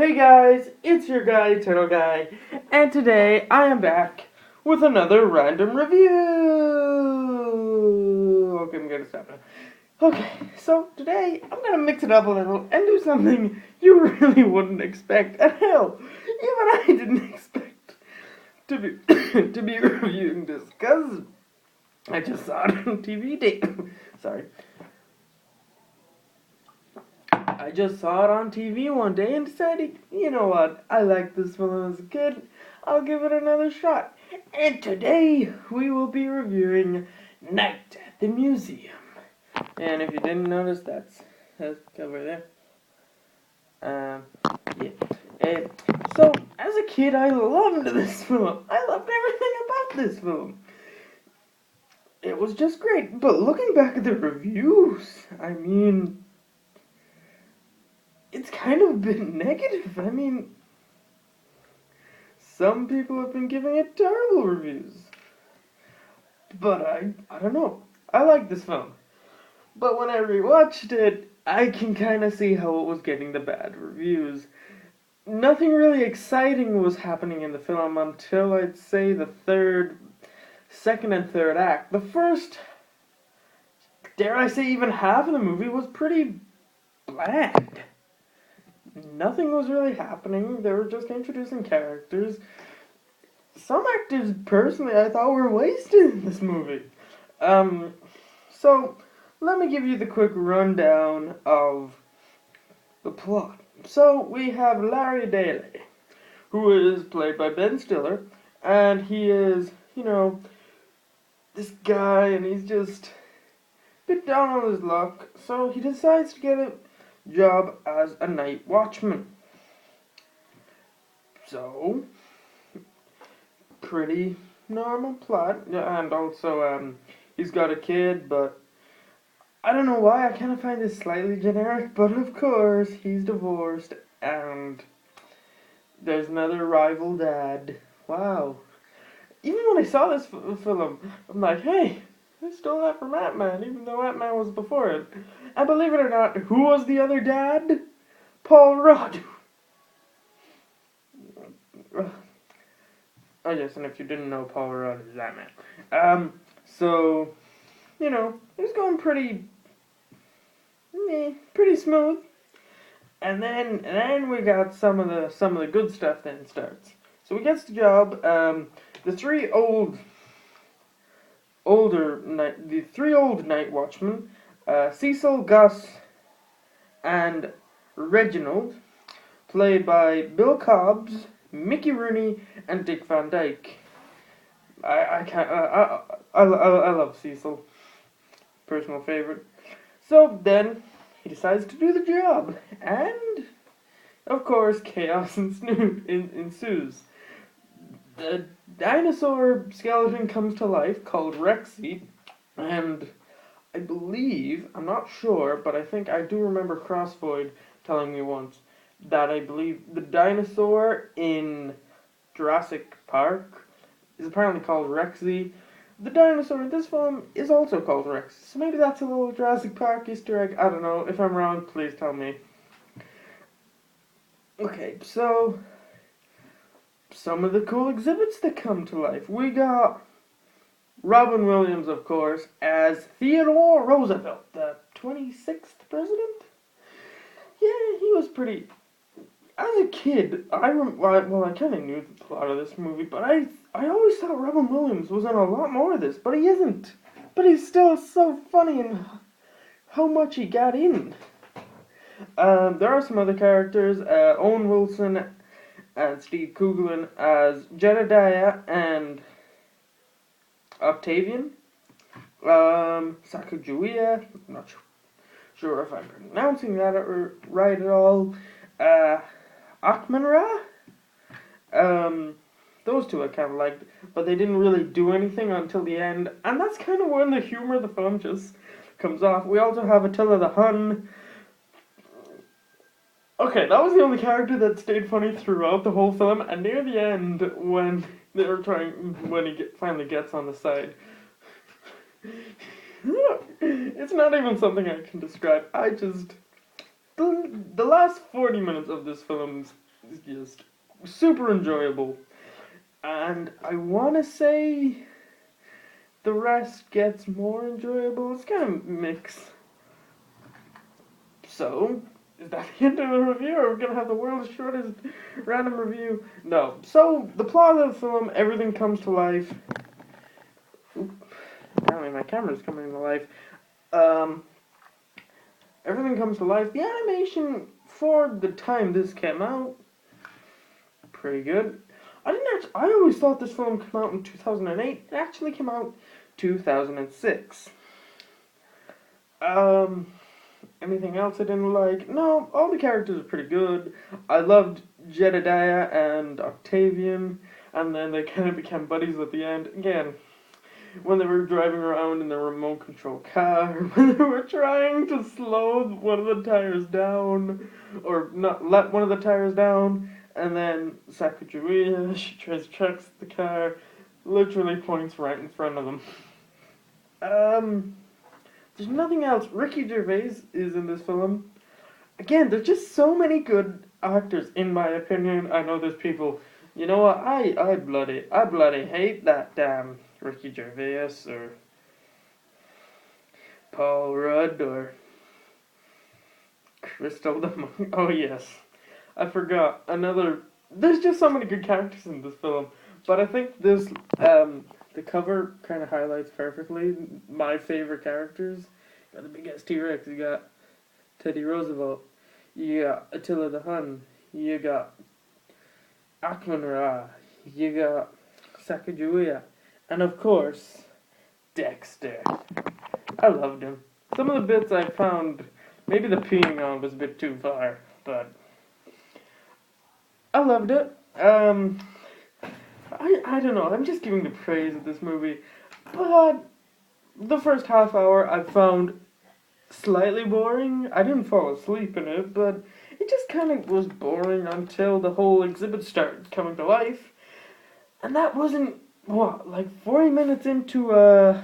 Hey guys, it's your guy, Turtle Guy, and today I am back with another random review. Okay, I'm gonna stop now. Okay, so today I'm gonna mix it up a little and do something you really wouldn't expect. And hell, even I didn't expect to be to be reviewing this because I just saw it on TV. Sorry. I just saw it on TV one day and decided, you know what, I liked this film as a kid, I'll give it another shot. And today we will be reviewing Night at the Museum. And if you didn't notice, that's over there. Yeah. So, as a kid, I loved this film. I loved everything about this film. It was just great. But looking back at the reviews, I mean, it's kind of a bit negative. I mean, some people have been giving it terrible reviews. But I don't know. I like this film. But when I rewatched it, I can kind of see how it was getting the bad reviews. Nothing really exciting was happening in the film until I'd say the second and third act. The first, dare I say even half of the movie was pretty bland. Nothing was really happening. They were just introducing characters. Some actors, personally, I thought were wasted in this movie. So, let me give you the quick rundown of the plot. So, we have Larry Daly, who is played by Ben Stiller, and he is, this guy, and he's just a bit down on his luck, so he decides to get a job as a night watchman. So, pretty normal plot, and also, he's got a kid, but I don't know why, I kind of find this slightly generic, but of course, he's divorced, and there's another rival dad. Wow. Even when I saw this film, I'm like, hey, I stole that from Ant-Man, even though Ant-Man was before it. And believe it or not, who was the other dad? Paul Rudd. Oh yes, and if you didn't know, Paul Rudd is Ant-Man. So, it was going pretty smooth. And then we got some of the good stuff then starts. So he gets the job. The three old night watchmen, Cecil, Gus, and Reginald, played by Bill Cobbs, Mickey Rooney, and Dick Van Dyke. I love Cecil. Personal favorite. So then he decides to do the job, and of course chaos ensues. The dinosaur skeleton comes to life called Rexy, and I believe, I'm not sure, but I think I do remember Crossvoid telling me once that I believe the dinosaur in Jurassic Park is apparently called Rexy. The dinosaur in this film is also called Rex, so maybe that's a little Jurassic Park Easter egg. I don't know. If I'm wrong, please tell me. Okay, so some of the cool exhibits that come to life. We got Robin Williams, of course, as Theodore Roosevelt, the 26th president. Yeah, he was pretty. As a kid, I kind of knew the plot of this movie, but I always thought Robin Williams was in a lot more of this, but he isn't. But he's still so funny in how much he got in. There are some other characters, Owen Wilson and Steve Coogan as Jedediah and Octavian. Sacagawea, I'm not sure if I'm pronouncing that right at all. Akhman-Ra. Those two I kind of liked, but they didn't really do anything until the end, and that's kind of when the humor of the film just comes off. We also have Attila the Hun. Okay, that was the only character that stayed funny throughout the whole film, and near the end, when he finally gets on the side. It's not even something I can describe. the last 40 minutes of this film is just super enjoyable. And I want to say the rest gets more enjoyable. It's kind of mixed. So, is that the end of the review, or are we going to have the world's shortest random review? No. So, the plot of the film, everything comes to life. Oop, apparently my camera's coming to life. Everything comes to life. The animation, for the time this came out, pretty good. I always thought this film came out in 2008. It actually came out 2006. Anything else I didn't like? No, all the characters are pretty good. I loved Jedediah and Octavian, and then they kind of became buddies at the end. Again, when they were driving around in their remote control car, when they were trying to slow one of the tires down, or not let one of the tires down, and then Sacagawea, she checks the car, literally points right in front of them. There's nothing else. Ricky Gervais is in this film. Again, there's just so many good actors, in my opinion. I know there's people, you know what, I bloody hate that damn Ricky Gervais, or Paul Rudd, or Crystal the Monk. Oh yes, I forgot there's just so many good characters in this film, but I think this, the cover kind of highlights perfectly my favorite characters. You got the big ass T-Rex, you got Teddy Roosevelt, you got Attila the Hun, you got Akman Ra, you got Sacagawea, and of course, Dexter. I loved him. Some of the bits I found, maybe the peeing on was a bit too far, but I loved it. I don't know, I'm just giving the praise of this movie, but the first half hour I found slightly boring. I didn't fall asleep in it, but it just kind of was boring until the whole exhibit started coming to life. And that wasn't, like 40 minutes into an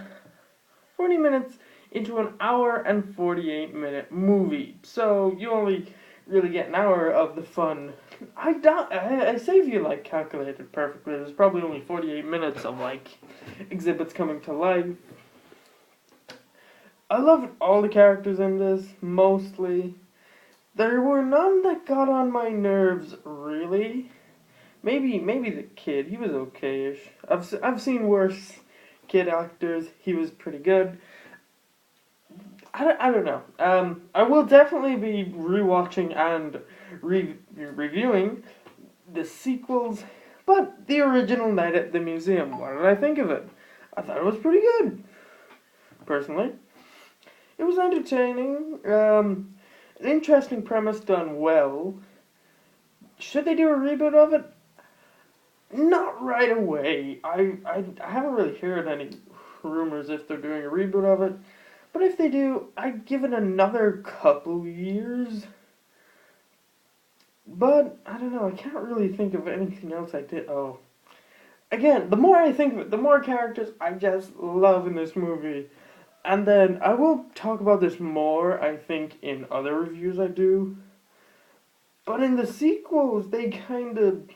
hour and 48-minute movie. So you only really get an hour of the fun. I say if you like calculated perfectly, there's probably only 48 minutes of like exhibits coming to life. I loved all the characters in this, mostly. There were none that got on my nerves, really. Maybe the kid, he was okay-ish. I've seen worse kid actors, he was pretty good. I don't know. I will definitely be rewatching and reviewing the sequels, but the original Night at the Museum, what did I think of it? I thought it was pretty good, personally. It was entertaining, an interesting premise done well. Should they do a reboot of it? Not right away. I haven't really heard any rumors if they're doing a reboot of it. But if they do, I'd give it another couple years. But, I don't know, I can't really think of anything else I did. Oh. Again, the more I think of it, the more characters I just love in this movie. And then, I will talk about this more, I think, in other reviews I do. But in the sequels, they kind of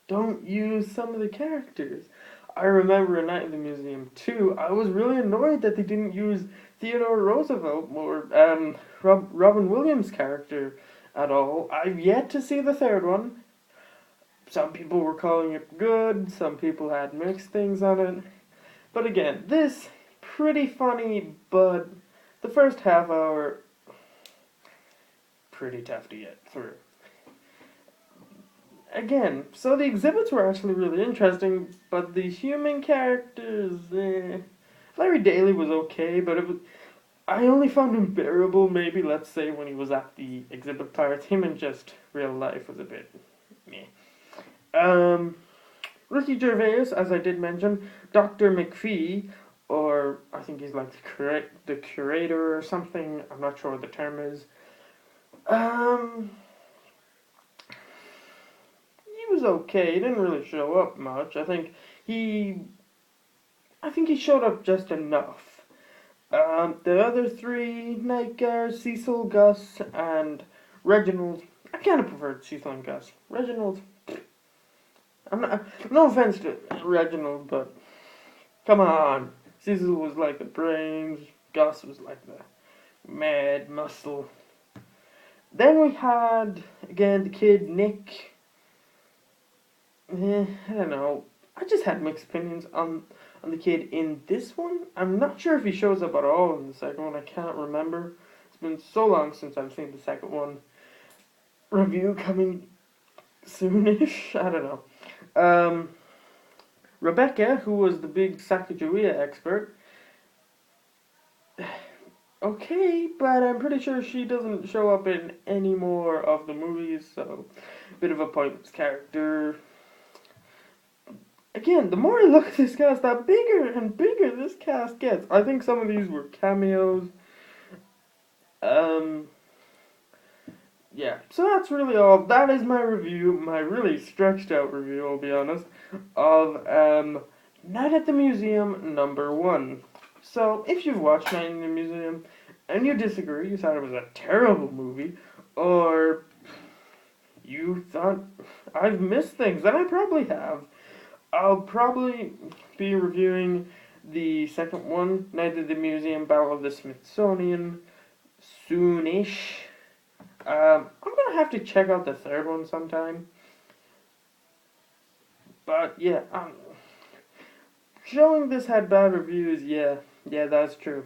don't use some of the characters. I remember in Night in the Museum 2, I was really annoyed that they didn't use Theodore Roosevelt or Robin Williams' character at all. I've yet to see the third one. Some people were calling it good, some people had mixed things on it. But again, this, pretty funny, but the first half hour, pretty tough to get through. Again, so the exhibits were actually really interesting, but the human characters, Larry Daly was okay, but I only found him bearable, maybe, let's say, when he was at the exhibit parts. Him in just real life was a bit meh. Ricky Gervais, as I did mention, Dr. McPhee, or I think he's like the curator or something, I'm not sure what the term is. He was okay, he didn't really show up much. I think he showed up just enough. The other three night guards, Cecil, Gus, and Reginald. I kind of preferred Cecil and Gus. Reginald, I'm not. No offense to Reginald, but come on. Cecil was like the brains. Gus was like the mad muscle. Then we had again the kid Nick. I don't know. I just had mixed opinions on the kid in this one. I'm not sure if he shows up at all in the second one. I can't remember. It's been so long since I've seen the second one. Review coming soonish. I don't know. Rebecca, who was the big Sacagawea expert. Okay, but I'm pretty sure she doesn't show up in any more of the movies, so bit of a pointless character. Again, the more I look at this cast, the bigger and bigger this cast gets. I think some of these were cameos. Yeah, so that's really all. That is my review, my really stretched out review, I'll be honest, of Night at the Museum #1. So, if you've watched Night in the Museum and you disagree, you thought it was a terrible movie, or you thought I've missed things, and I probably have, I'll probably be reviewing the second one, Night at the Museum, Battle of the Smithsonian, soonish. I'm gonna have to check out the third one sometime. But yeah, showing this had bad reviews, yeah, that's true.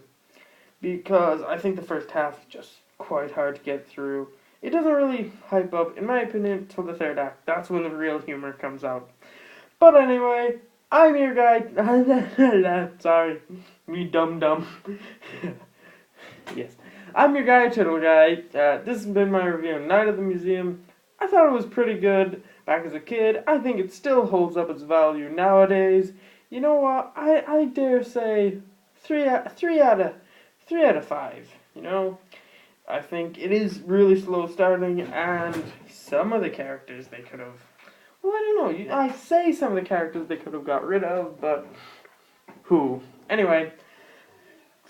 Because I think the first half is just quite hard to get through. It doesn't really hype up, in my opinion, till the third act. That's when the real humor comes out. But anyway, I'm your guy. Sorry, me dumb. Yes. I'm your guy, Turtle Guy. This has been my review of Night at the Museum. I thought it was pretty good back as a kid. I think it still holds up its value nowadays. You know what? I dare say three out of 5. You know, I think it is really slow starting, and some of the characters they could have. Well, I don't know. I say some of the characters they could have got rid of, but who? Anyway.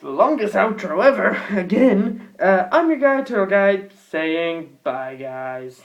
The longest outro ever, again. I'm your guy, Turtle Guy, saying bye, guys.